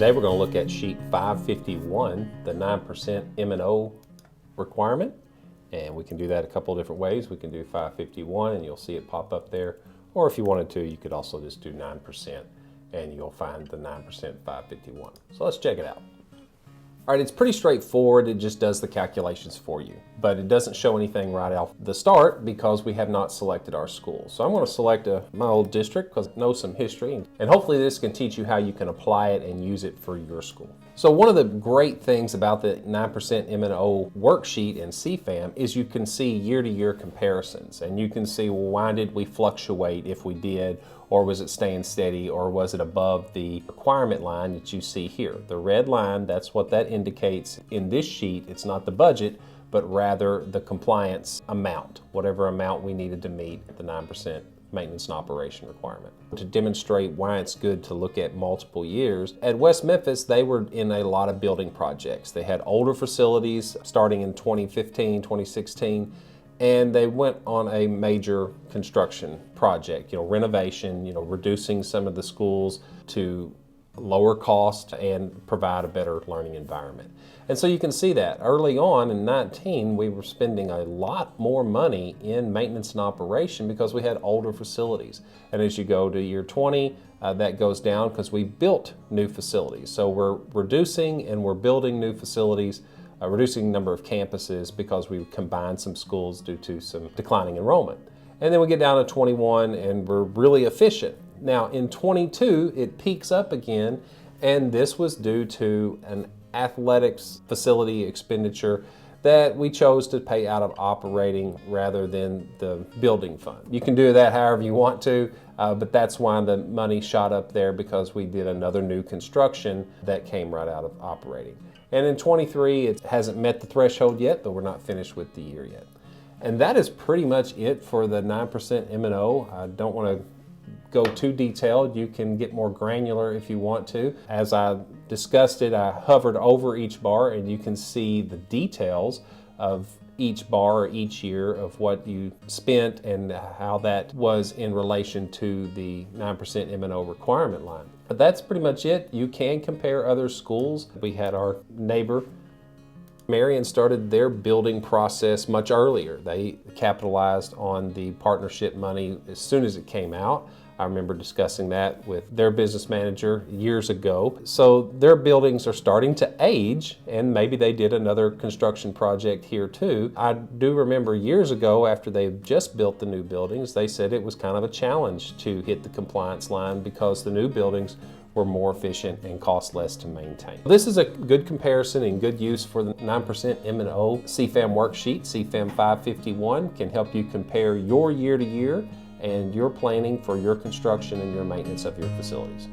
Today we're going to look at sheet 551, the 9% M&O requirement. And we can do that a couple of different ways. We can do 551 and you'll see it pop up there. Or if you wanted to, you could also just do 9% and you'll find the 9% 551. So let's check it out. All right, it's pretty straightforward. It just does the calculations for you, but it doesn't show anything right off the start because we have not selected our school. So I'm going to select my old district because I know some history, and hopefully this can teach you how you can apply it and use it for your school. So one of the great things about the 9% M&O worksheet in Cfam is you can see year-to-year comparisons, and you can see, well, why did we fluctuate if we did, or was it staying steady, or was it above the requirement line that you see here? The red line, that's what that indicates in this sheet. It's not the budget, but rather the compliance amount, whatever amount we needed to meet at the 9% maintenance and operation requirement. To demonstrate why it's good to look at multiple years, at West Memphis, they were in a lot of building projects. They had older facilities starting in 2015, 2016, and they went on a major construction project, renovation, reducing some of the schools to lower cost and provide a better learning environment. And so you can see that early on in 19, we were spending a lot more money in maintenance and operation because we had older facilities. And as you go to year 20, that goes down because we built new facilities. So we're reducing and we're building new facilities, reducing the number of campuses because we combined some schools due to some declining enrollment. And then we get down to 21 and we're really efficient. Now in 22, it peaks up again, and this was due to an athletics facility expenditure that we chose to pay out of operating rather than the building fund. You can do that however you want to, but that's why the money shot up there, because we did another new construction that came right out of operating. And in 23, it hasn't met the threshold yet, but we're not finished with the year yet. And that is pretty much it for the 9% M&O. I don't want to go too detailed. You can get more granular if you want to. As I discussed it, I hovered over each bar and you can see the details of each bar each year of what you spent and how that was in relation to the 9% M&O requirement line. But that's pretty much it. You can compare other schools. We had our neighbor Marion started their building process much earlier. They capitalized on the partnership money as soon as it came out. I remember discussing that with their business manager years ago. So their buildings are starting to age, and maybe they did another construction project here too. I do remember years ago, after they just built the new buildings, they said it was kind of a challenge to hit the compliance line because the new buildings were more efficient and cost less to maintain. This is a good comparison and good use for the 9% M&O Cfam worksheet. Cfam 551 can help you compare your year to year and your planning for your construction and your maintenance of your facilities.